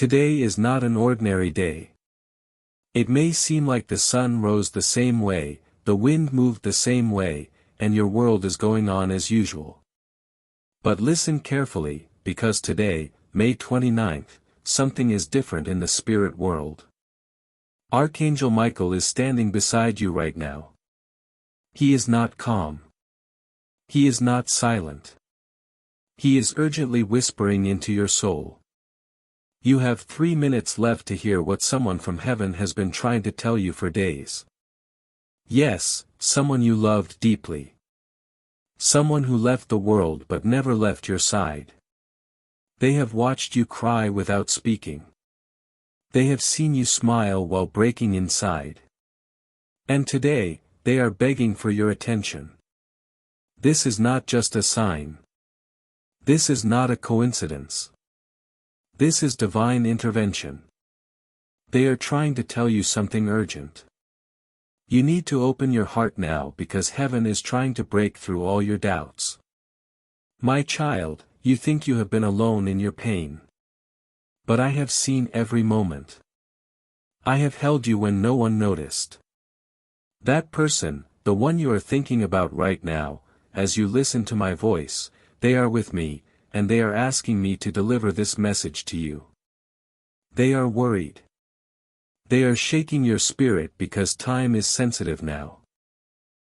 Today is not an ordinary day. It may seem like the sun rose the same way, the wind moved the same way, and your world is going on as usual. But listen carefully, because today, May 29th, something is different in the spirit world. Archangel Michael is standing beside you right now. He is not calm. He is not silent. He is urgently whispering into your soul. You have 3 minutes left to hear what someone from heaven has been trying to tell you for days. Yes, someone you loved deeply. Someone who left the world but never left your side. They have watched you cry without speaking. They have seen you smile while breaking inside. And today, they are begging for your attention. This is not just a sign. This is not a coincidence. This is divine intervention. They are trying to tell you something urgent. You need to open your heart now because heaven is trying to break through all your doubts. My child, you think you have been alone in your pain. But I have seen every moment. I have held you when no one noticed. That person, the one you are thinking about right now, as you listen to my voice, they are with me, and they are asking me to deliver this message to you. They are worried. They are shaking your spirit because time is sensitive now.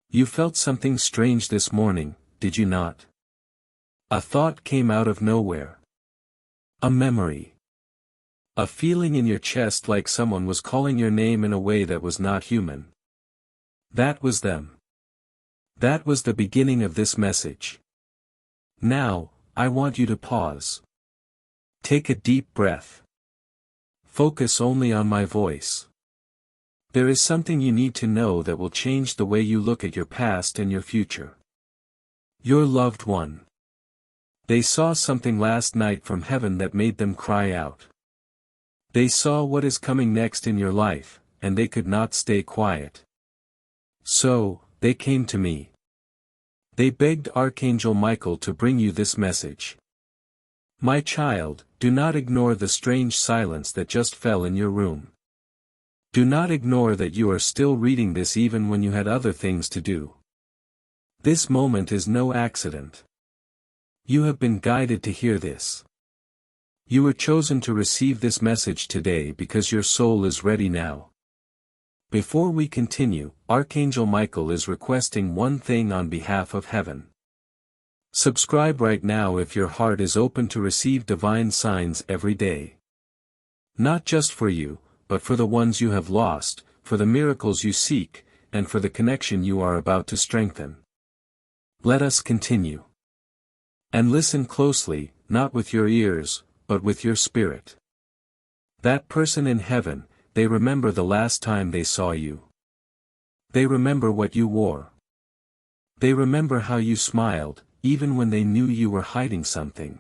You felt something strange this morning, did you not? A thought came out of nowhere. A memory. A feeling in your chest like someone was calling your name in a way that was not human. That was them. That was the beginning of this message. Now, I want you to pause. Take a deep breath. Focus only on my voice. There is something you need to know that will change the way you look at your past and your future. Your loved one. They saw something last night from heaven that made them cry out. They saw what is coming next in your life, and they could not stay quiet. So, they came to me. They begged Archangel Michael to bring you this message. My child, do not ignore the strange silence that just fell in your room. Do not ignore that you are still reading this even when you had other things to do. This moment is no accident. You have been guided to hear this. You were chosen to receive this message today because your soul is ready now. Before we continue, Archangel Michael is requesting one thing on behalf of heaven. Subscribe right now if your heart is open to receive divine signs every day. Not just for you, but for the ones you have lost, for the miracles you seek, and for the connection you are about to strengthen. Let us continue. And listen closely, not with your ears, but with your spirit. That person in heaven, they remember the last time they saw you. They remember what you wore. They remember how you smiled, even when they knew you were hiding something.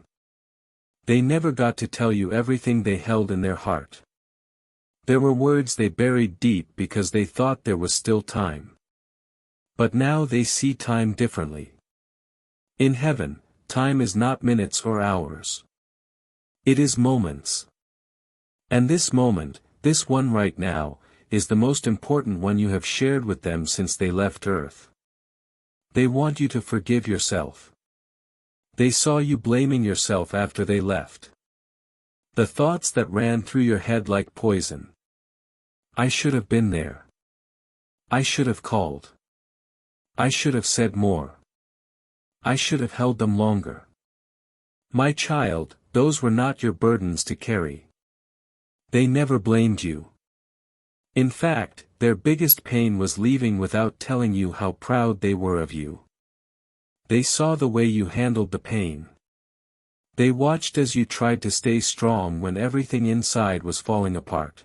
They never got to tell you everything they held in their heart. There were words they buried deep because they thought there was still time. But now they see time differently. In heaven, time is not minutes or hours. It is moments. And this moment, this one right now, is the most important one you have shared with them since they left Earth. They want you to forgive yourself. They saw you blaming yourself after they left. The thoughts that ran through your head like poison. I should have been there. I should have called. I should have said more. I should have held them longer. My child, those were not your burdens to carry. They never blamed you. In fact, their biggest pain was leaving without telling you how proud they were of you. They saw the way you handled the pain. They watched as you tried to stay strong when everything inside was falling apart.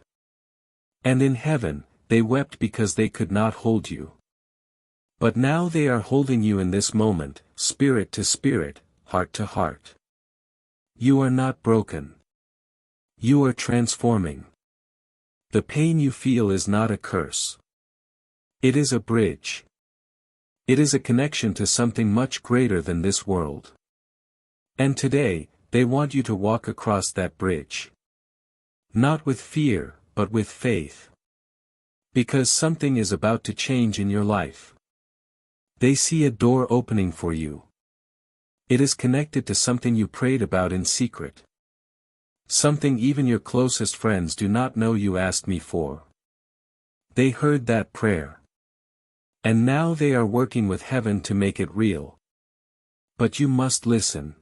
And in heaven, they wept because they could not hold you. But now they are holding you in this moment, spirit to spirit, heart to heart. You are not broken. You are transforming. The pain you feel is not a curse. It is a bridge. It is a connection to something much greater than this world. And today, they want you to walk across that bridge. Not with fear, but with faith. Because something is about to change in your life. They see a door opening for you. It is connected to something you prayed about in secret. Something even your closest friends do not know you asked me for. They heard that prayer. And now they are working with heaven to make it real. But you must listen.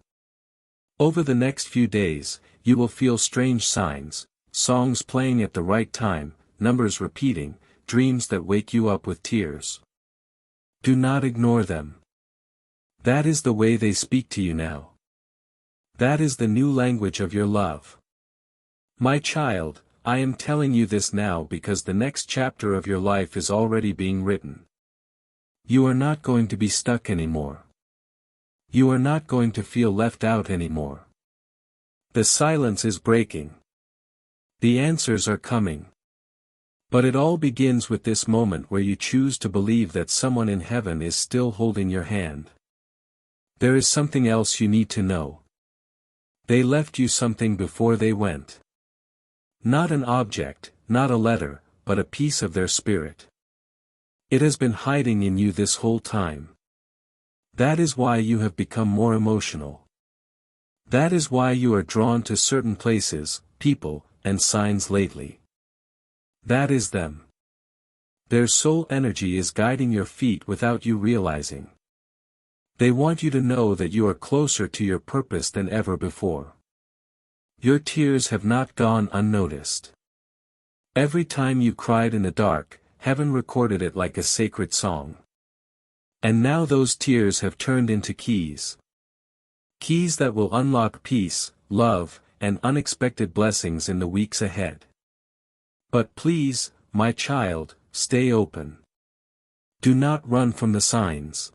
Over the next few days, you will feel strange signs, songs playing at the right time, numbers repeating, dreams that wake you up with tears. Do not ignore them. That is the way they speak to you now. That is the new language of your love. My child, I am telling you this now because the next chapter of your life is already being written. You are not going to be stuck anymore. You are not going to feel left out anymore. The silence is breaking. The answers are coming. But it all begins with this moment where you choose to believe that someone in heaven is still holding your hand. There is something else you need to know. They left you something before they went. Not an object, not a letter, but a piece of their spirit. It has been hiding in you this whole time. That is why you have become more emotional. That is why you are drawn to certain places, people, and signs lately. That is them. Their soul energy is guiding your feet without you realizing. They want you to know that you are closer to your purpose than ever before. Your tears have not gone unnoticed. Every time you cried in the dark, heaven recorded it like a sacred song. And now those tears have turned into keys. Keys that will unlock peace, love, and unexpected blessings in the weeks ahead. But please, my child, stay open. Do not run from the signs.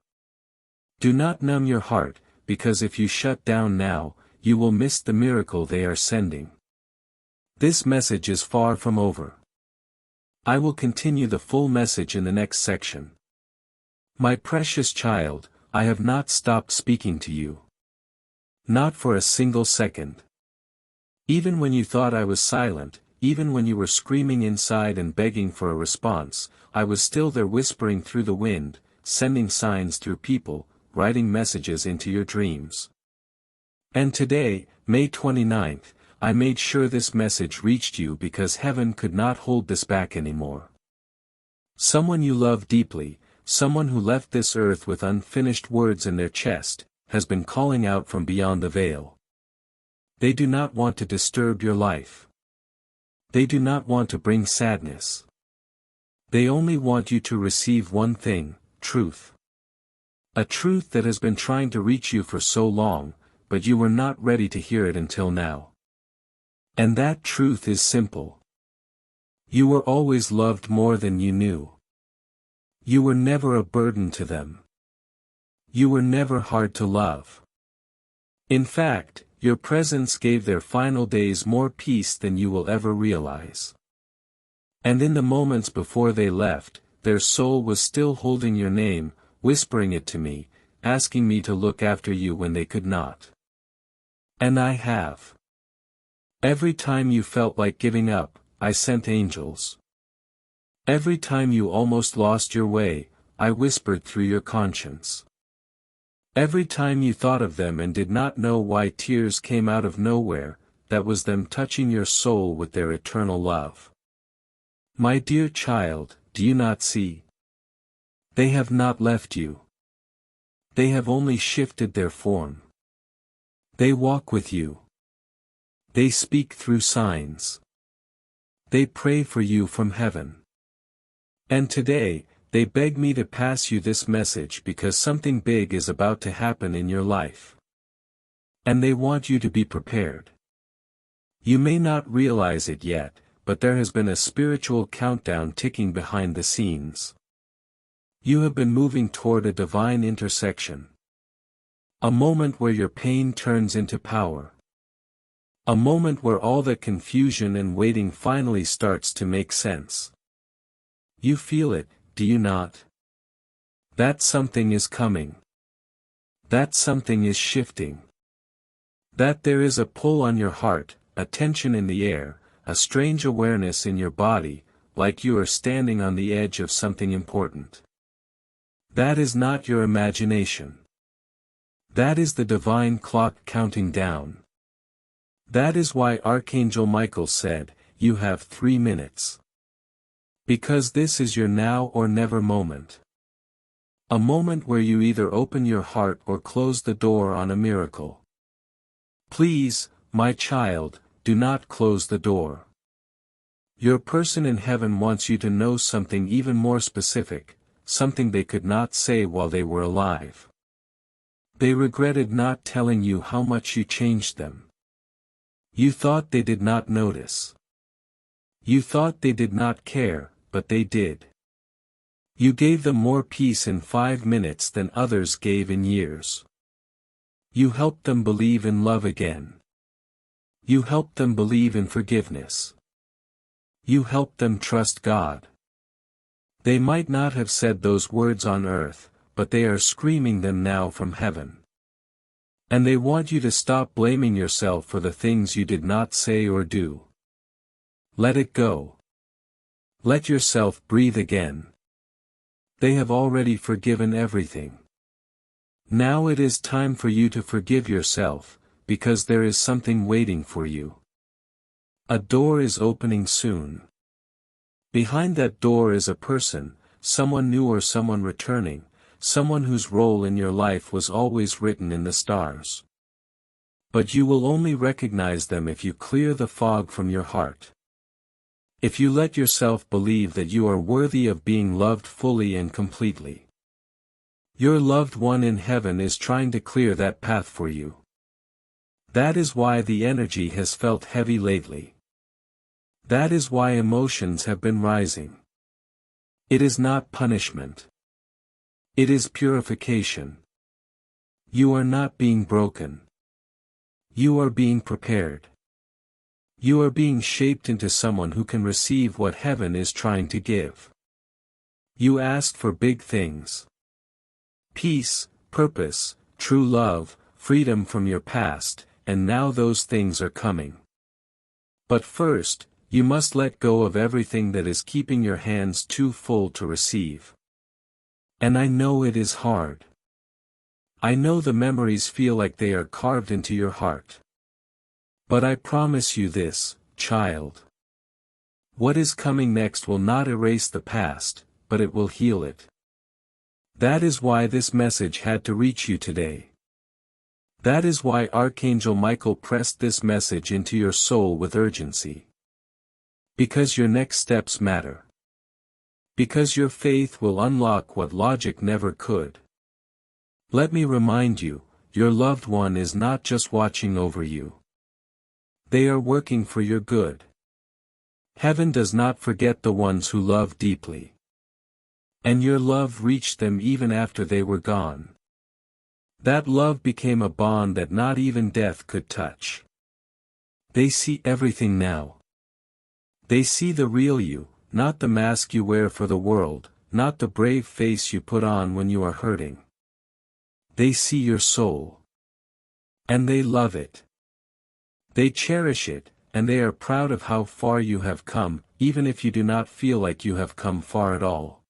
Do not numb your heart, because if you shut down now, you will miss the miracle they are sending. This message is far from over. I will continue the full message in the next section. My precious child, I have not stopped speaking to you. Not for a single second. Even when you thought I was silent, even when you were screaming inside and begging for a response, I was still there whispering through the wind, sending signs through people, writing messages into your dreams. And today, May 29th, I made sure this message reached you because heaven could not hold this back anymore. Someone you love deeply, someone who left this earth with unfinished words in their chest, has been calling out from beyond the veil. They do not want to disturb your life. They do not want to bring sadness. They only want you to receive one thing, truth. A truth that has been trying to reach you for so long, but you were not ready to hear it until now. And that truth is simple. You were always loved more than you knew. You were never a burden to them. You were never hard to love. In fact, your presence gave their final days more peace than you will ever realize. And in the moments before they left, their soul was still holding your name, whispering it to me, asking me to look after you when they could not. And I have. Every time you felt like giving up, I sent angels. Every time you almost lost your way, I whispered through your conscience. Every time you thought of them and did not know why tears came out of nowhere, that was them touching your soul with their eternal love. My dear child, do you not see? They have not left you. They have only shifted their form. They walk with you. They speak through signs. They pray for you from heaven. And today, they beg me to pass you this message because something big is about to happen in your life. And they want you to be prepared. You may not realize it yet, but there has been a spiritual countdown ticking behind the scenes. You have been moving toward a divine intersection. A moment where your pain turns into power. A moment where all the confusion and waiting finally starts to make sense. You feel it, do you not? That something is coming. That something is shifting. That there is a pull on your heart, a tension in the air, a strange awareness in your body, like you are standing on the edge of something important. That is not your imagination. That is the divine clock counting down. That is why Archangel Michael said, "You have 3 minutes." Because this is your now or never moment. A moment where you either open your heart or close the door on a miracle. Please, my child, do not close the door. Your person in heaven wants you to know something even more specific, something they could not say while they were alive. They regretted not telling you how much you changed them. You thought they did not notice. You thought they did not care, but they did. You gave them more peace in 5 minutes than others gave in years. You helped them believe in love again. You helped them believe in forgiveness. You helped them trust God. They might not have said those words on earth, but they are screaming them now from heaven. And they want you to stop blaming yourself for the things you did not say or do. Let it go. Let yourself breathe again. They have already forgiven everything. Now it is time for you to forgive yourself, because there is something waiting for you. A door is opening soon. Behind that door is a person, someone new or someone returning, someone whose role in your life was always written in the stars. But you will only recognize them if you clear the fog from your heart. If you let yourself believe that you are worthy of being loved fully and completely. Your loved one in heaven is trying to clear that path for you. That is why the energy has felt heavy lately. That is why emotions have been rising. It is not punishment. It is purification. You are not being broken. You are being prepared. You are being shaped into someone who can receive what heaven is trying to give. You asked for big things. Peace, purpose, true love, freedom from your past, and now those things are coming. But first, you must let go of everything that is keeping your hands too full to receive. And I know it is hard. I know the memories feel like they are carved into your heart. But I promise you this, child. What is coming next will not erase the past, but it will heal it. That is why this message had to reach you today. That is why Archangel Michael pressed this message into your soul with urgency. Because your next steps matter. Because your faith will unlock what logic never could. Let me remind you, your loved one is not just watching over you. They are working for your good. Heaven does not forget the ones who love deeply. And your love reached them even after they were gone. That love became a bond that not even death could touch. They see everything now. They see the real you, not the mask you wear for the world, not the brave face you put on when you are hurting. They see your soul. And they love it. They cherish it, and they are proud of how far you have come, even if you do not feel like you have come far at all.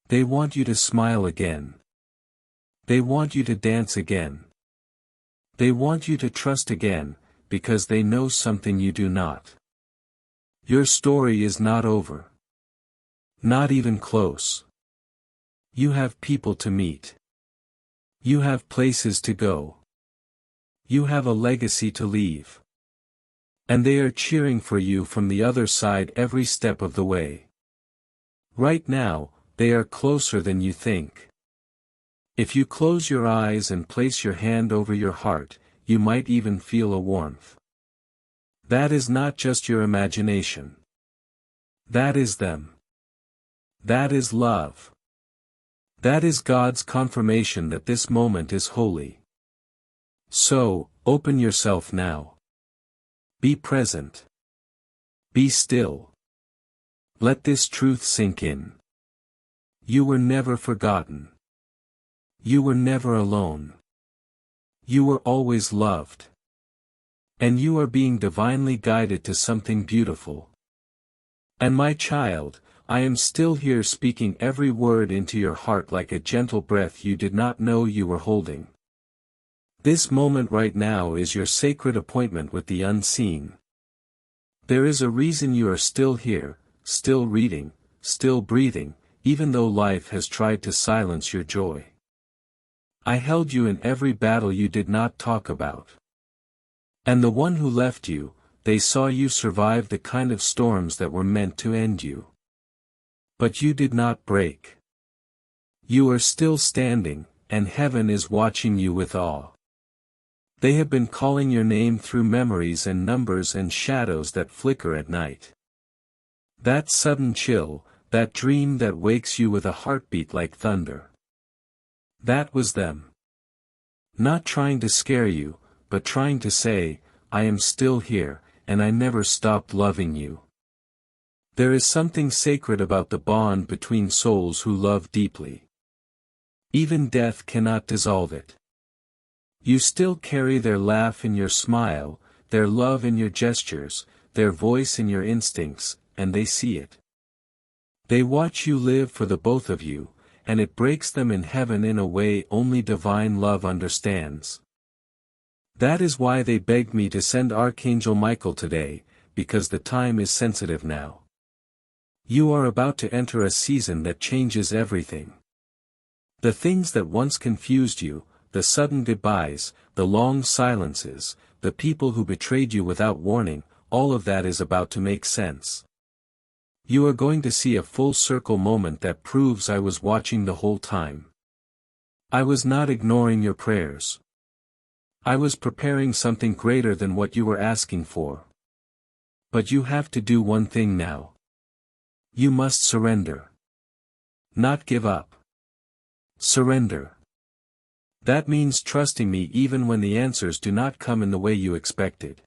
They want you to smile again. They want you to dance again. They want you to trust again, because they know something you do not. Your story is not over. Not even close. You have people to meet. You have places to go. You have a legacy to leave. And they are cheering for you from the other side every step of the way. Right now, they are closer than you think. If you close your eyes and place your hand over your heart, you might even feel a warmth. That is not just your imagination. That is them. That is love. That is God's confirmation that this moment is holy. So, open yourself now. Be present. Be still. Let this truth sink in. You were never forgotten. You were never alone. You were always loved. And you are being divinely guided to something beautiful. And my child, I am still here speaking every word into your heart like a gentle breath you did not know you were holding. This moment right now is your sacred appointment with the unseen. There is a reason you are still here, still reading, still breathing, even though life has tried to silence your joy. I held you in every battle you did not talk about. And the one who left you, they saw you survive the kind of storms that were meant to end you. But you did not break. You are still standing, and heaven is watching you with awe. They have been calling your name through memories and numbers and shadows that flicker at night. That sudden chill, that dream that wakes you with a heartbeat like thunder. That was them. Not trying to scare you, but trying to say, I am still here, and I never stopped loving you. There is something sacred about the bond between souls who love deeply. Even death cannot dissolve it. You still carry their laugh in your smile, their love in your gestures, their voice in your instincts, and they see it. They watch you live for the both of you, and it breaks them in heaven in a way only divine love understands. That is why they begged me to send Archangel Michael today, because the time is sensitive now. You are about to enter a season that changes everything. The things that once confused you, the sudden goodbyes, the long silences, the people who betrayed you without warning, all of that is about to make sense. You are going to see a full circle moment that proves I was watching the whole time. I was not ignoring your prayers. I was preparing something greater than what you were asking for. But you have to do one thing now. You must surrender. Not give up. Surrender. That means trusting me even when the answers do not come in the way you expected.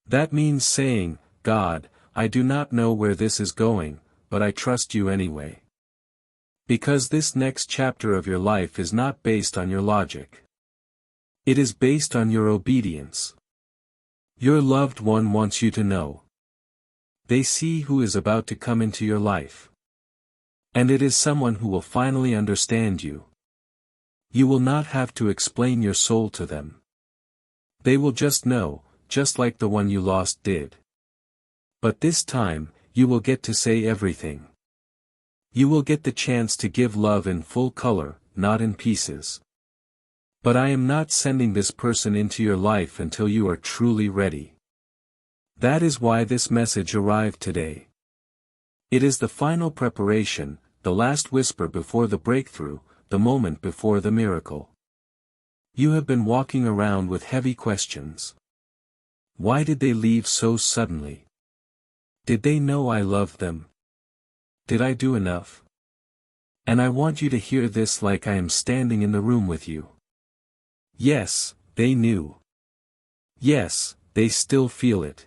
That means saying, God, I do not know where this is going, but I trust you anyway. Because this next chapter of your life is not based on your logic. It is based on your obedience. Your loved one wants you to know. They see who is about to come into your life. And it is someone who will finally understand you. You will not have to explain your soul to them. They will just know, just like the one you lost did. But this time, you will get to say everything. You will get the chance to give love in full color, not in pieces. But I am not sending this person into your life until you are truly ready. That is why this message arrived today. It is the final preparation, the last whisper before the breakthrough, the moment before the miracle. You have been walking around with heavy questions. Why did they leave so suddenly? Did they know I loved them? Did I do enough? And I want you to hear this like I am standing in the room with you. Yes, they knew. Yes, they still feel it.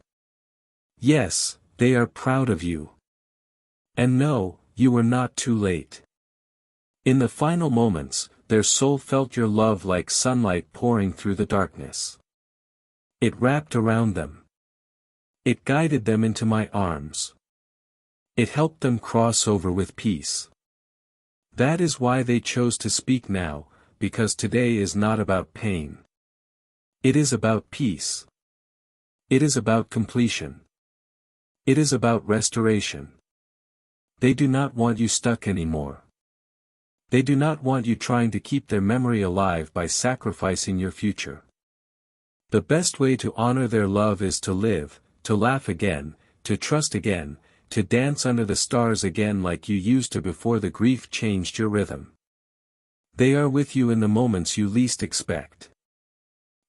Yes, they are proud of you. And no, you were not too late. In the final moments, their soul felt your love like sunlight pouring through the darkness. It wrapped around them. It guided them into my arms. It helped them cross over with peace. That is why they chose to speak now, because today is not about pain. It is about peace. It is about completion. It is about restoration. They do not want you stuck anymore. They do not want you trying to keep their memory alive by sacrificing your future. The best way to honor their love is to live, to laugh again, to trust again, to dance under the stars again like you used to before the grief changed your rhythm. They are with you in the moments you least expect.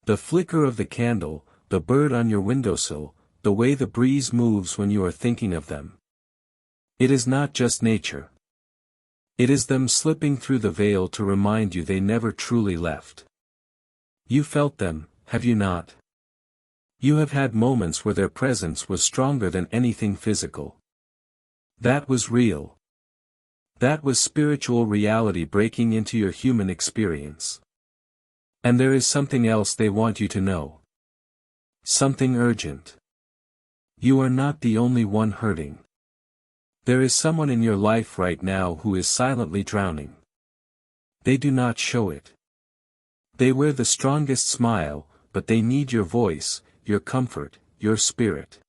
The flicker of the candle, the bird on your windowsill, the way the breeze moves when you are thinking of them. It is not just nature. It is them slipping through the veil to remind you they never truly left. You felt them, have you not? You have had moments where their presence was stronger than anything physical. That was real. That was spiritual reality breaking into your human experience. And there is something else they want you to know. Something urgent. You are not the only one hurting. There is someone in your life right now who is silently drowning. They do not show it. They wear the strongest smile, but they need your voice, your comfort, your spirit.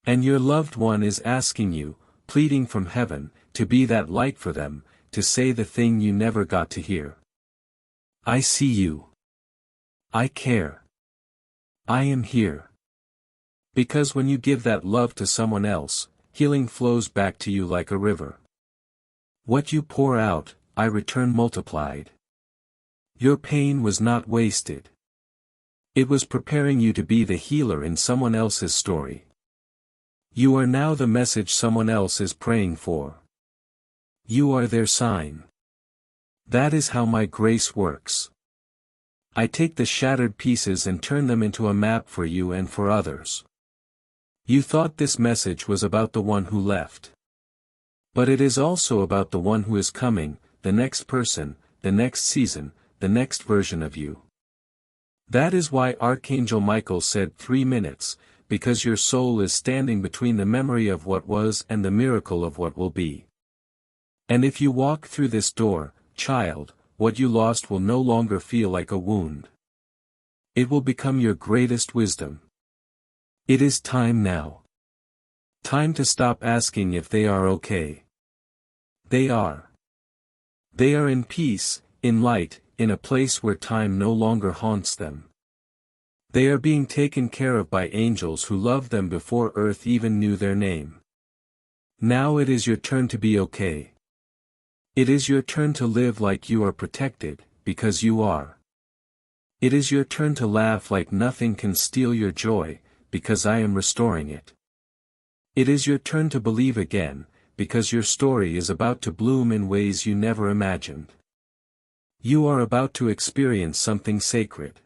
And your loved one is asking you, pleading from heaven, to be that light for them, to say the thing you never got to hear. I see you. I care. I am here. Because when you give that love to someone else, healing flows back to you like a river. What you pour out, I return multiplied. Your pain was not wasted. It was preparing you to be the healer in someone else's story. You are now the message someone else is praying for. You are their sign. That is how my grace works. I take the shattered pieces and turn them into a map for you and for others. You thought this message was about the one who left. But it is also about the one who is coming, the next person, the next season, the next version of you. That is why Archangel Michael said 3 minutes, because your soul is standing between the memory of what was and the miracle of what will be. And if you walk through this door, child, what you lost will no longer feel like a wound. It will become your greatest wisdom. It is time now. Time to stop asking if they are okay. They are. They are in peace, in light, in a place where time no longer haunts them. They are being taken care of by angels who loved them before earth even knew their name. Now it is your turn to be okay. It is your turn to live like you are protected, because you are. It is your turn to laugh like nothing can steal your joy, because I am restoring it. It is your turn to believe again, because your story is about to bloom in ways you never imagined. You are about to experience something sacred.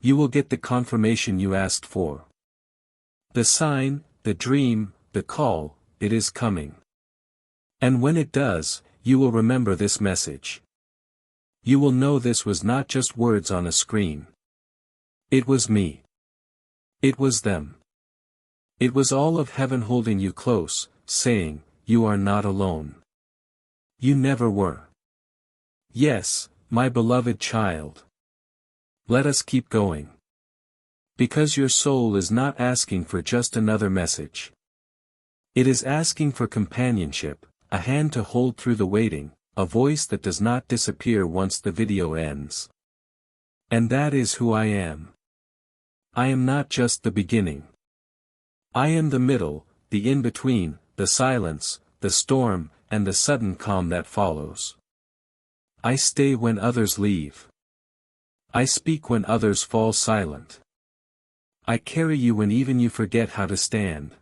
You will get the confirmation you asked for. The sign, the dream, the call, it is coming. And when it does, you will remember this message. You will know this was not just words on a screen. It was me. It was them. It was all of heaven holding you close, saying, you are not alone. You never were. Yes, my beloved child. Let us keep going. Because your soul is not asking for just another message. It is asking for companionship, a hand to hold through the waiting, a voice that does not disappear once the video ends. And that is who I am. I am not just the beginning. I am the middle, the in-between, the silence, the storm, and the sudden calm that follows. I stay when others leave. I speak when others fall silent. I carry you when even you forget how to stand.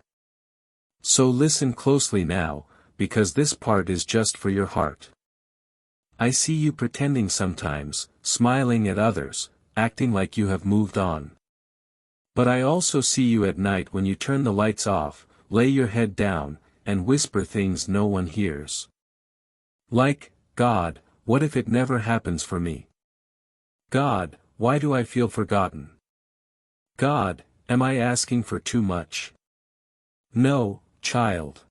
So listen closely now, because this part is just for your heart. I see you pretending sometimes, smiling at others, acting like you have moved on. But I also see you at night when you turn the lights off, lay your head down, and whisper things no one hears. Like, God, what if it never happens for me? God, why do I feel forgotten? God, am I asking for too much? No, child.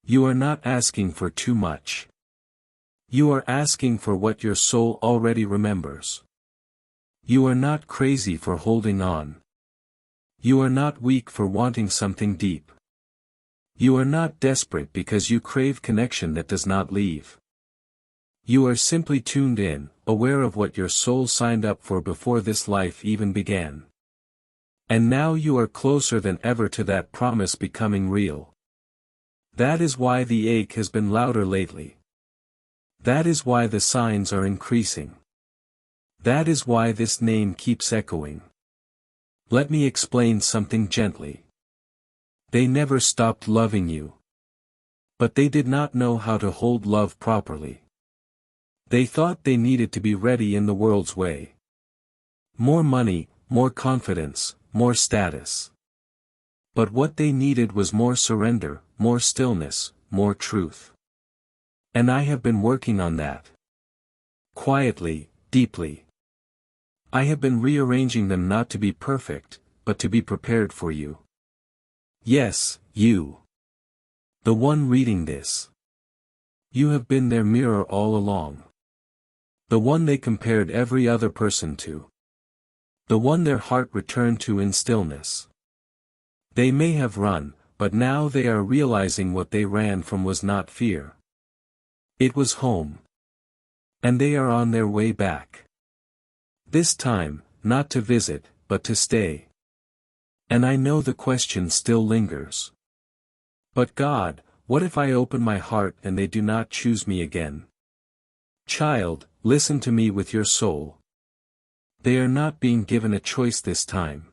You are not asking for too much. You are asking for what your soul already remembers. You are not crazy for holding on. You are not weak for wanting something deep. You are not desperate because you crave connection that does not leave. You are simply tuned in, aware of what your soul signed up for before this life even began. And now you are closer than ever to that promise becoming real. That is why the ache has been louder lately. That is why the signs are increasing. That is why this name keeps echoing. Let me explain something gently. They never stopped loving you. But they did not know how to hold love properly. They thought they needed to be ready in the world's way. More money, more confidence, more status. But what they needed was more surrender, more stillness, more truth. And I have been working on that. Quietly, deeply. I have been rearranging them not to be perfect, but to be prepared for you. Yes, you. The one reading this. You have been their mirror all along. The one they compared every other person to. The one their heart returned to in stillness. They may have run, but now they are realizing what they ran from was not fear. It was home. And they are on their way back. This time, not to visit, but to stay. And I know the question still lingers. But God, what if I open my heart and they do not choose me again? Child, listen to me with your soul. They are not being given a choice this time.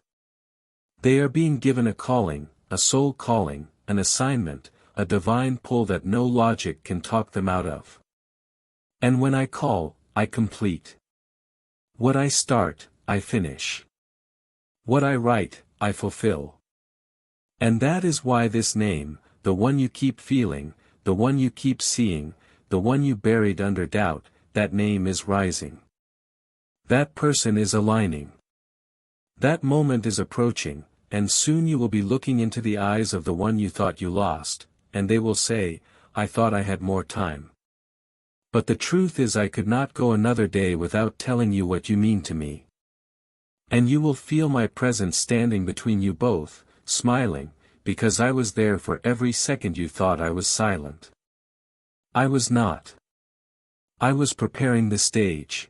They are being given a calling, a soul calling, an assignment, a divine pull that no logic can talk them out of. And when I call, I complete. What I start, I finish. What I write, I fulfill. And that is why this name, the one you keep feeling, the one you keep seeing, the one you buried under doubt, that name is rising. That person is aligning. That moment is approaching, and soon you will be looking into the eyes of the one you thought you lost, and they will say, I thought I had more time. But the truth is I could not go another day without telling you what you mean to me. And you will feel my presence standing between you both, smiling, because I was there for every second you thought I was silent. I was not. I was preparing the stage.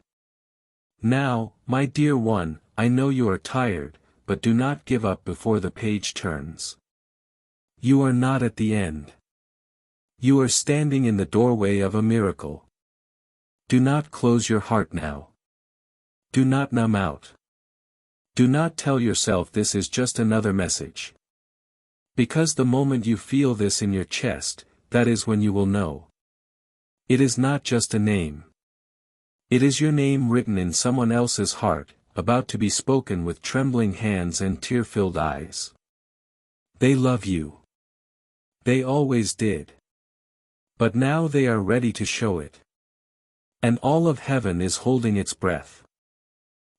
Now, my dear one, I know you are tired, but do not give up before the page turns. You are not at the end. You are standing in the doorway of a miracle. Do not close your heart now. Do not numb out. Do not tell yourself this is just another message. Because the moment you feel this in your chest, that is when you will know. It is not just a name. It is your name written in someone else's heart, about to be spoken with trembling hands and tear-filled eyes. They love you. They always did. But now they are ready to show it. And all of heaven is holding its breath.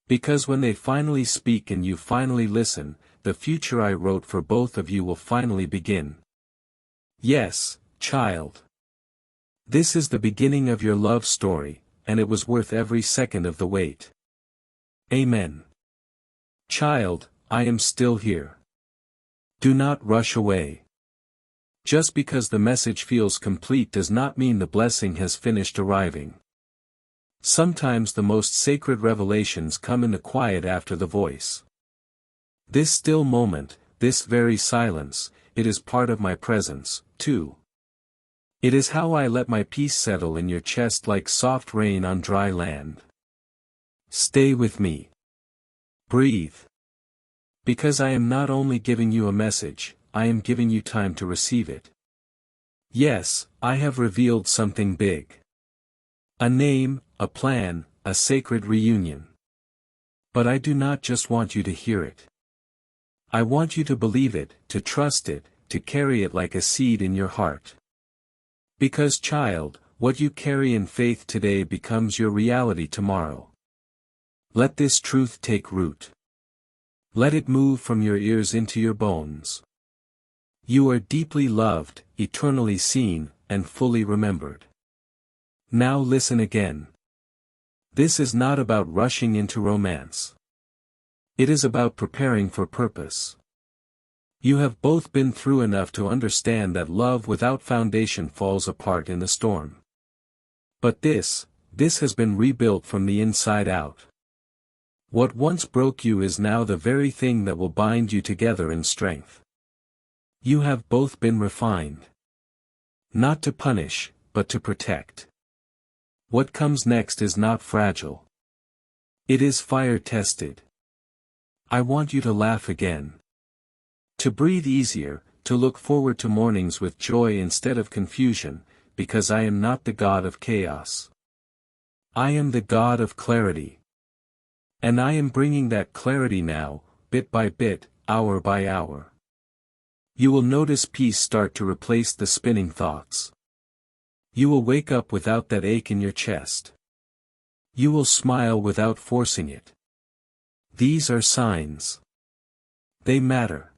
Because when they finally speak and you finally listen, the future I wrote for both of you will finally begin. Yes, child. This is the beginning of your love story, and it was worth every second of the wait. Amen. Child, I am still here. Do not rush away. Just because the message feels complete does not mean the blessing has finished arriving. Sometimes the most sacred revelations come in the quiet after the voice. This still moment, this very silence, it is part of my presence, too. It is how I let my peace settle in your chest like soft rain on dry land. Stay with me. Breathe. Because I am not only giving you a message, I am giving you time to receive it. Yes, I have revealed something big. A name, a plan, a sacred reunion. But I do not just want you to hear it. I want you to believe it, to trust it, to carry it like a seed in your heart. Because child, what you carry in faith today becomes your reality tomorrow. Let this truth take root. Let it move from your ears into your bones. You are deeply loved, eternally seen, and fully remembered. Now listen again. This is not about rushing into romance. It is about preparing for purpose. You have both been through enough to understand that love without foundation falls apart in the storm. But this has been rebuilt from the inside out. What once broke you is now the very thing that will bind you together in strength. You have both been refined. Not to punish, but to protect. What comes next is not fragile. It is fire-tested. I want you to laugh again. To breathe easier, to look forward to mornings with joy instead of confusion, because I am not the God of chaos. I am the God of clarity. And I am bringing that clarity now, bit by bit, hour by hour. You will notice peace start to replace the spinning thoughts. You will wake up without that ache in your chest. You will smile without forcing it. These are signs. They matter.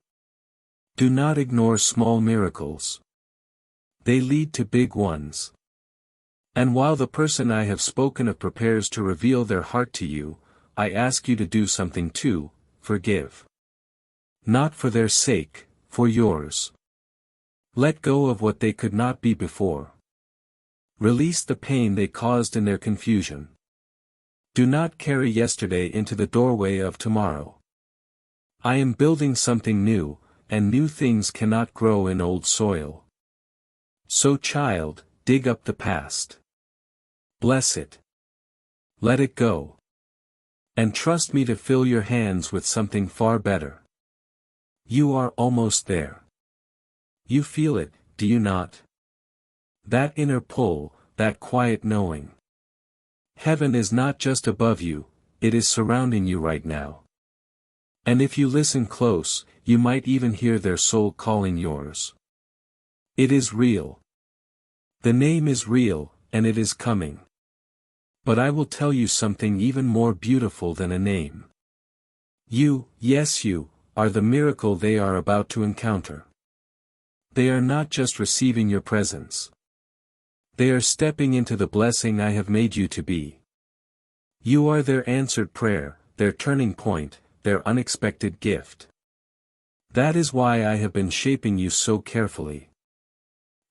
Do not ignore small miracles. They lead to big ones. And while the person I have spoken of prepares to reveal their heart to you, I ask you to do something too: forgive. Not for their sake, for yours. Let go of what they could not be before. Release the pain they caused in their confusion. Do not carry yesterday into the doorway of tomorrow. I am building something new, and new things cannot grow in old soil. So, child, dig up the past. Bless it. Let it go. And trust me to fill your hands with something far better. You are almost there. You feel it, do you not? That inner pull, that quiet knowing. Heaven is not just above you, it is surrounding you right now. And if you listen close, you might even hear their soul calling yours. It is real. The name is real, and it is coming. But I will tell you something even more beautiful than a name. You, yes you, are the miracle they are about to encounter. They are not just receiving your presence. They are stepping into the blessing I have made you to be. You are their answered prayer, their turning point, their unexpected gift. That is why I have been shaping you so carefully.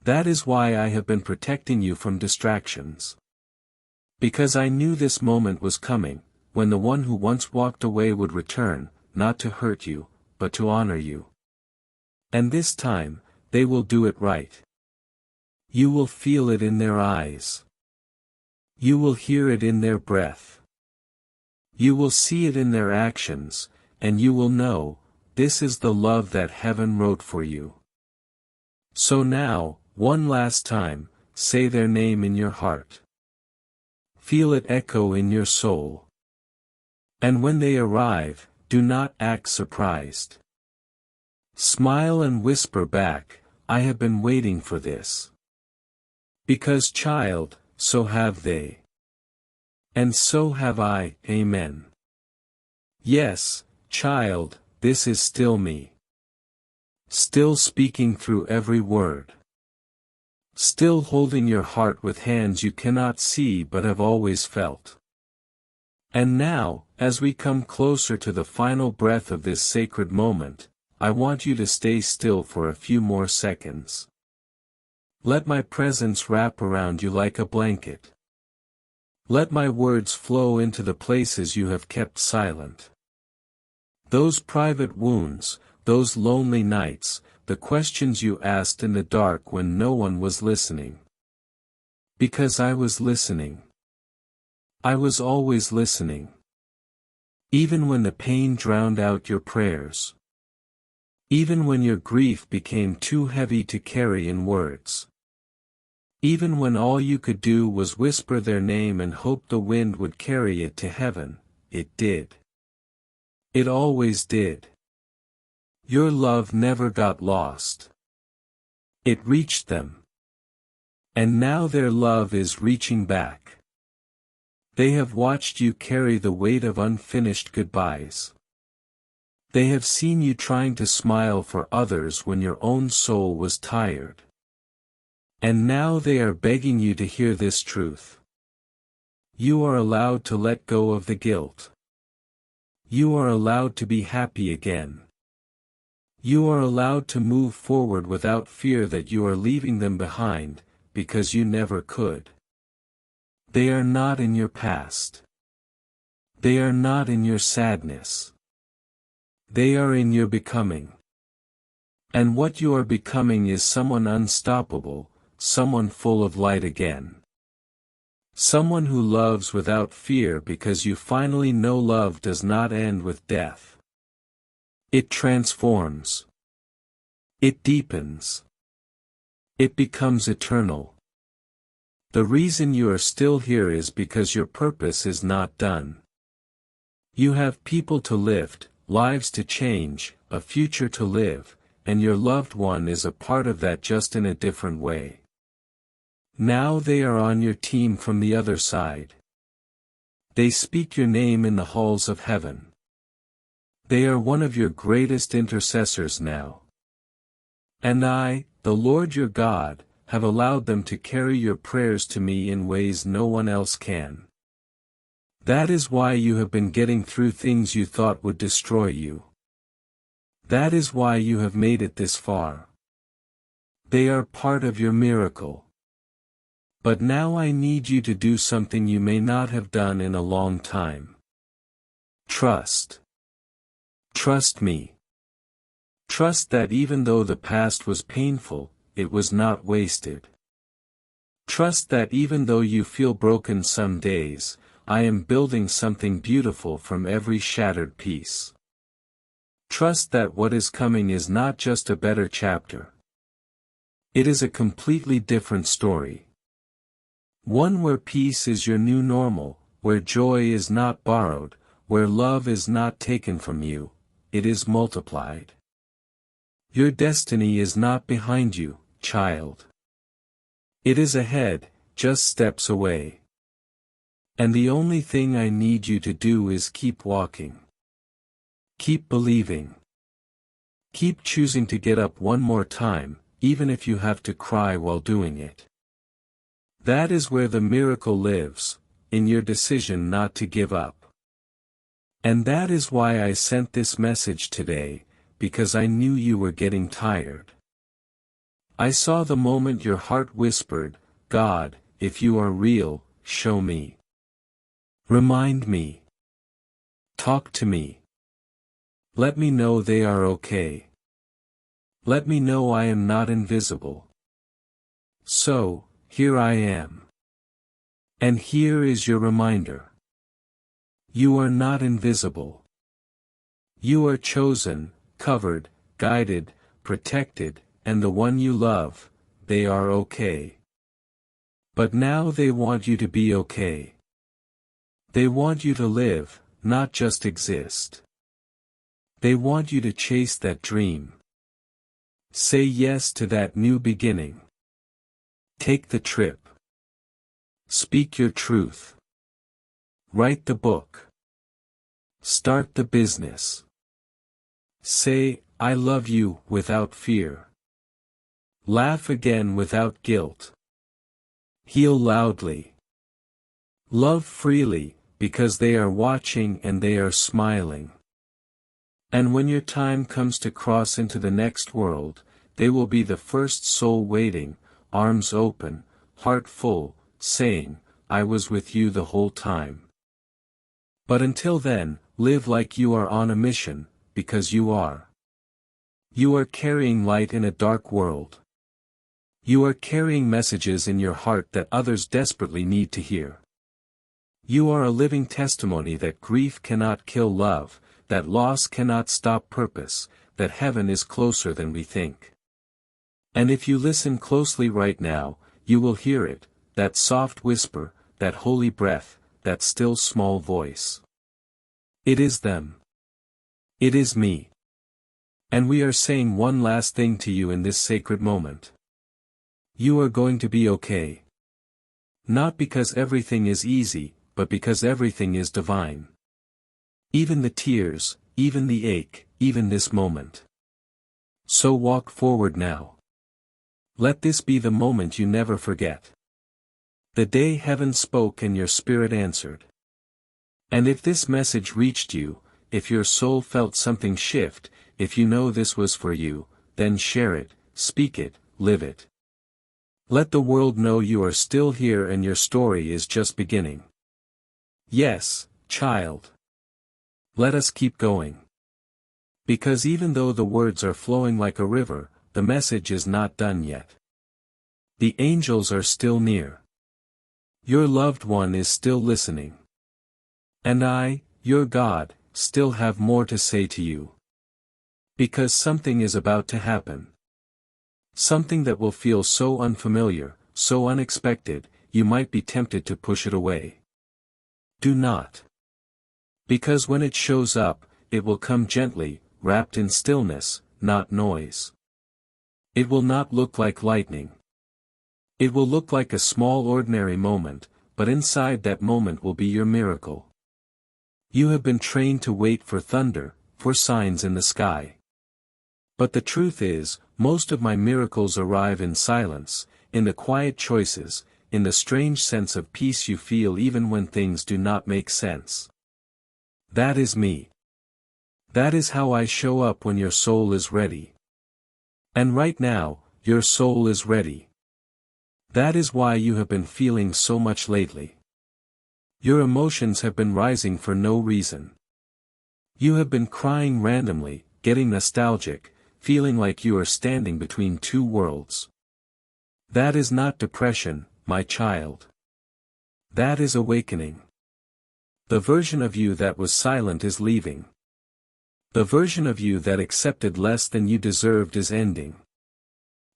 That is why I have been protecting you from distractions. Because I knew this moment was coming, when the one who once walked away would return, not to hurt you, but to honor you. And this time, they will do it right. You will feel it in their eyes. You will hear it in their breath. You will see it in their actions, and you will know, this is the love that heaven wrote for you. So now, one last time, say their name in your heart. Feel it echo in your soul. And when they arrive, do not act surprised. Smile and whisper back, I have been waiting for this. Because child, so have they. And so have I, amen. Yes, child, this is still me. Still speaking through every word. Still holding your heart with hands you cannot see but have always felt. And now, as we come closer to the final breath of this sacred moment, I want you to stay still for a few more seconds. Let my presence wrap around you like a blanket. Let my words flow into the places you have kept silent. Those private wounds, those lonely nights, the questions you asked in the dark when no one was listening. Because I was listening. I was always listening. Even when the pain drowned out your prayers. Even when your grief became too heavy to carry in words. Even when all you could do was whisper their name and hope the wind would carry it to heaven, it did. It always did. Your love never got lost. It reached them. And now their love is reaching back. They have watched you carry the weight of unfinished goodbyes. They have seen you trying to smile for others when your own soul was tired. And now they are begging you to hear this truth. You are allowed to let go of the guilt. You are allowed to be happy again. You are allowed to move forward without fear that you are leaving them behind, because you never could. They are not in your past. They are not in your sadness. They are in your becoming. And what you are becoming is someone unstoppable, someone full of light again. Someone who loves without fear because you finally know love does not end with death. It transforms. It deepens. It becomes eternal. The reason you are still here is because your purpose is not done. You have people to lift, lives to change, a future to live, and your loved one is a part of that just in a different way. Now they are on your team from the other side. They speak your name in the halls of heaven. They are one of your greatest intercessors now. And I, the Lord your God, have allowed them to carry your prayers to me in ways no one else can. That is why you have been getting through things you thought would destroy you. That is why you have made it this far. They are part of your miracle. But now I need you to do something you may not have done in a long time. Trust. Trust me. Trust that even though the past was painful, it was not wasted. Trust that even though you feel broken some days, I am building something beautiful from every shattered piece. Trust that what is coming is not just a better chapter. It is a completely different story. One where peace is your new normal, where joy is not borrowed, where love is not taken from you, it is multiplied. Your destiny is not behind you, child. It is ahead, just steps away. And the only thing I need you to do is keep walking. Keep believing. Keep choosing to get up one more time, even if you have to cry while doing it. That is where the miracle lives, in your decision not to give up. And that is why I sent this message today, because I knew you were getting tired. I saw the moment your heart whispered, God, if you are real, show me. Remind me. Talk to me. Let me know they are okay. Let me know I am not invisible. So, here I am. And here is your reminder. You are not invisible. You are chosen, covered, guided, protected, and the one you love, they are okay. But now they want you to be okay. They want you to live, not just exist. They want you to chase that dream. Say yes to that new beginning. Take the trip. Speak your truth. Write the book. Start the business. Say, I love you, without fear. Laugh again without guilt. Heal loudly. Love freely, because they are watching and they are smiling. And when your time comes to cross into the next world, they will be the first soul waiting, arms open, heart full, saying, I was with you the whole time. But until then, live like you are on a mission, because you are. You are carrying light in a dark world. You are carrying messages in your heart that others desperately need to hear. You are a living testimony that grief cannot kill love, that loss cannot stop purpose, that heaven is closer than we think. And if you listen closely right now, you will hear it, that soft whisper, that holy breath, that still small voice. It is them. It is me. And we are saying one last thing to you in this sacred moment. You are going to be okay. Not because everything is easy, but because everything is divine. Even the tears, even the ache, even this moment. So walk forward now. Let this be the moment you never forget. The day heaven spoke and your spirit answered. And if this message reached you, if your soul felt something shift, if you know this was for you, then share it, speak it, live it. Let the world know you are still here and your story is just beginning. Yes, child. Let us keep going. Because even though the words are flowing like a river, the message is not done yet. The angels are still near. Your loved one is still listening. And I, your God, still have more to say to you. Because something is about to happen. Something that will feel so unfamiliar, so unexpected, you might be tempted to push it away. Do not. Because when it shows up, it will come gently, wrapped in stillness, not noise. It will not look like lightning. It will look like a small ordinary moment, but inside that moment will be your miracle. You have been trained to wait for thunder, for signs in the sky. But the truth is, most of my miracles arrive in silence, in the quiet choices, in the strange sense of peace you feel even when things do not make sense. That is me. That is how I show up when your soul is ready. And right now, your soul is ready. That is why you have been feeling so much lately. Your emotions have been rising for no reason. You have been crying randomly, getting nostalgic, feeling like you are standing between two worlds. That is not depression, my child. That is awakening. The version of you that was silent is leaving. The version of you that accepted less than you deserved is ending.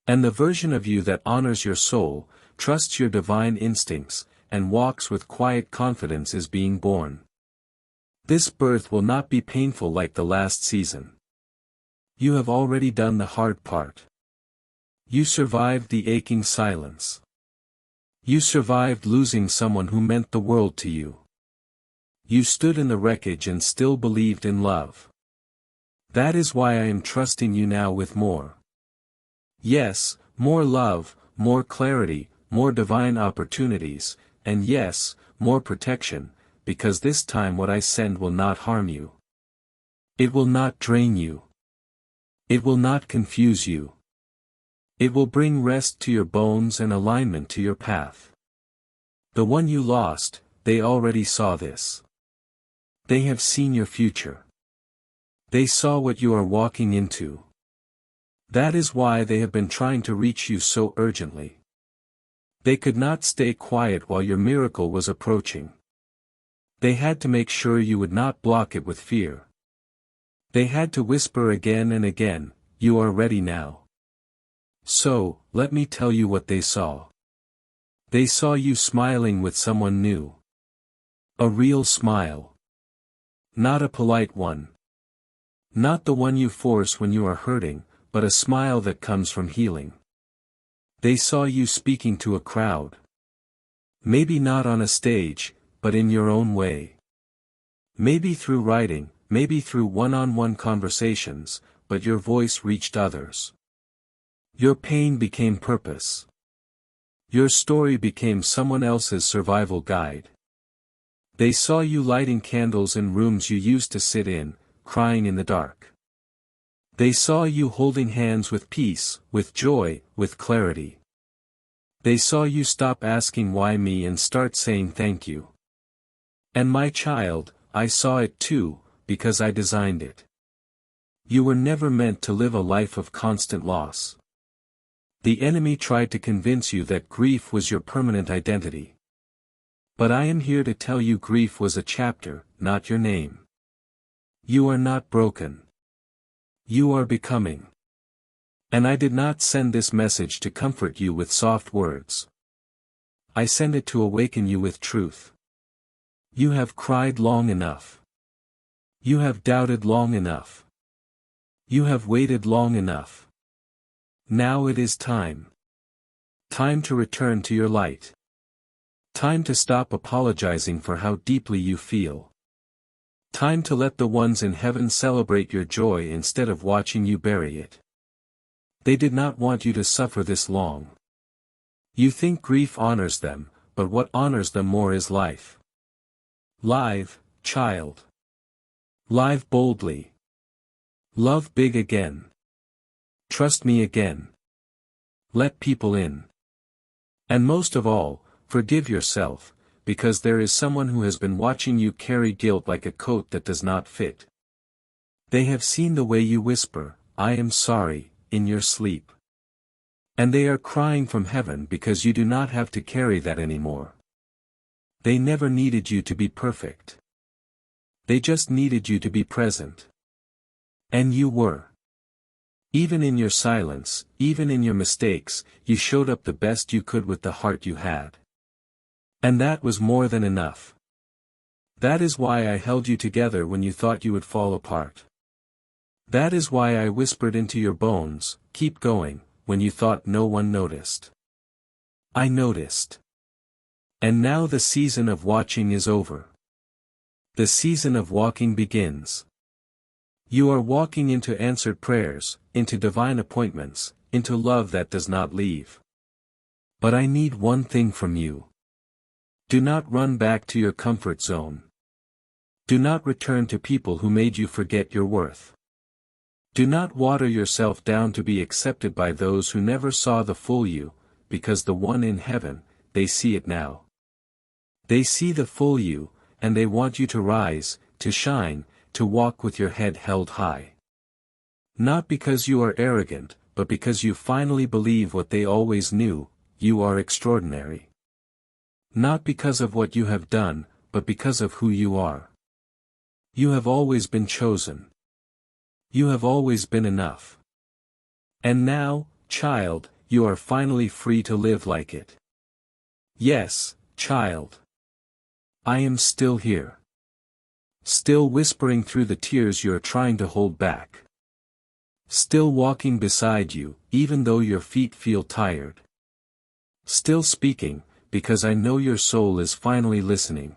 And the version of you that honors your soul, trusts your divine instincts, and walks with quiet confidence is being born. This birth will not be painful like the last season. You have already done the hard part. You survived the aching silence. You survived losing someone who meant the world to you. You stood in the wreckage and still believed in love. That is why I am trusting you now with more. Yes, more love, more clarity, more divine opportunities, and yes, more protection, because this time what I send will not harm you. It will not drain you. It will not confuse you. It will bring rest to your bones and alignment to your path. The one you lost, they already saw this. They have seen your future. They saw what you are walking into. That is why they have been trying to reach you so urgently. They could not stay quiet while your miracle was approaching. They had to make sure you would not block it with fear. They had to whisper again and again, "You are ready now." So, let me tell you what they saw. They saw you smiling with someone new. A real smile. Not a polite one. Not the one you force when you are hurting, but a smile that comes from healing. They saw you speaking to a crowd. Maybe not on a stage, but in your own way. Maybe through writing, maybe through one-on-one conversations, but your voice reached others. Your pain became purpose. Your story became someone else's survival guide. They saw you lighting candles in rooms you used to sit in, crying in the dark. They saw you holding hands with peace, with joy, with clarity. They saw you stop asking why me and start saying thank you. And my child, I saw it too, because I designed it. You were never meant to live a life of constant loss. The enemy tried to convince you that grief was your permanent identity. But I am here to tell you grief was a chapter, not your name. You are not broken. You are becoming. And I did not send this message to comfort you with soft words. I send it to awaken you with truth. You have cried long enough. You have doubted long enough. You have waited long enough. Now it is time. Time to return to your light. Time to stop apologizing for how deeply you feel. Time to let the ones in heaven celebrate your joy instead of watching you bury it. They did not want you to suffer this long. You think grief honors them, but what honors them more is life. Live, child. Live boldly. Love big again. Trust me again. Let people in. And most of all, forgive yourself, because there is someone who has been watching you carry guilt like a coat that does not fit. They have seen the way you whisper, "I am sorry," in your sleep. And they are crying from heaven because you do not have to carry that anymore. They never needed you to be perfect. They just needed you to be present. And you were. Even in your silence, even in your mistakes, you showed up the best you could with the heart you had. And that was more than enough. That is why I held you together when you thought you would fall apart. That is why I whispered into your bones, "Keep going," when you thought no one noticed. I noticed. And now the season of watching is over. The season of walking begins. You are walking into answered prayers, into divine appointments, into love that does not leave. But I need one thing from you. Do not run back to your comfort zone. Do not return to people who made you forget your worth. Do not water yourself down to be accepted by those who never saw the full you, because the one in heaven, they see it now. They see the full you, and they want you to rise, to shine, to walk with your head held high. Not because you are arrogant, but because you finally believe what they always knew, you are extraordinary. Not because of what you have done, but because of who you are. You have always been chosen. You have always been enough. And now, child, you are finally free to live like it. Yes, child. I am still here. Still whispering through the tears you are trying to hold back. Still walking beside you, even though your feet feel tired. Still speaking, because I know your soul is finally listening.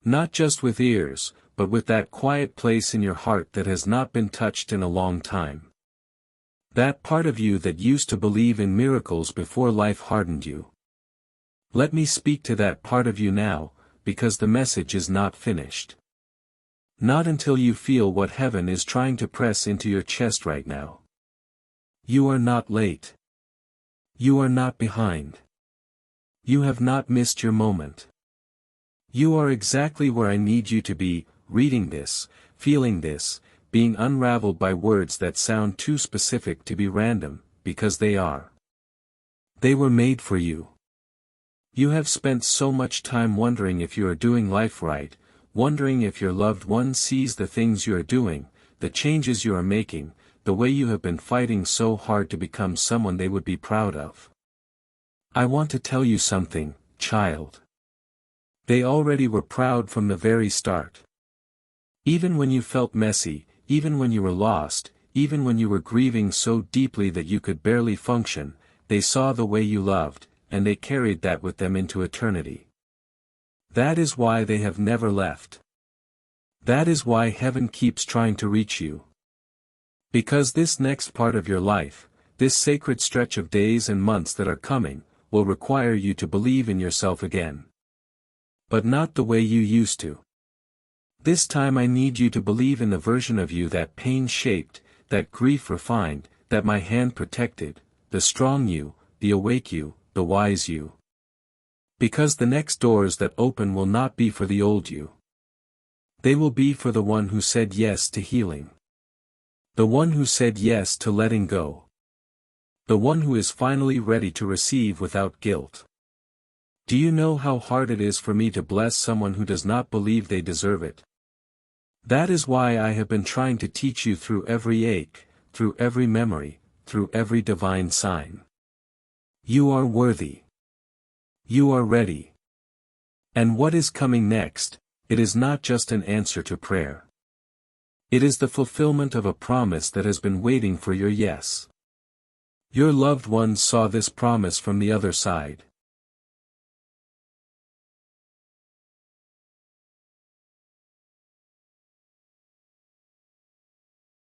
Not just with ears, but with that quiet place in your heart that has not been touched in a long time. That part of you that used to believe in miracles before life hardened you. Let me speak to that part of you now, because the message is not finished. Not until you feel what heaven is trying to press into your chest right now. You are not late. You are not behind. You have not missed your moment. You are exactly where I need you to be, reading this, feeling this, being unraveled by words that sound too specific to be random, because they are. They were made for you. You have spent so much time wondering if you are doing life right, wondering if your loved one sees the things you are doing, the changes you are making, the way you have been fighting so hard to become someone they would be proud of. I want to tell you something, child. They already were proud from the very start. Even when you felt messy, even when you were lost, even when you were grieving so deeply that you could barely function, they saw the way you loved, and they carried that with them into eternity. That is why they have never left. That is why heaven keeps trying to reach you. Because this next part of your life, this sacred stretch of days and months that are coming, will require you to believe in yourself again. But not the way you used to. This time I need you to believe in the version of you that pain shaped, that grief refined, that my hand protected, the strong you, the awake you, the wise you. Because the next doors that open will not be for the old you. They will be for the one who said yes to healing. The one who said yes to letting go. The one who is finally ready to receive without guilt. Do you know how hard it is for me to bless someone who does not believe they deserve it? That is why I have been trying to teach you through every ache, through every memory, through every divine sign. You are worthy. You are ready. And what is coming next, it is not just an answer to prayer. It is the fulfillment of a promise that has been waiting for your yes. Your loved ones saw this promise from the other side.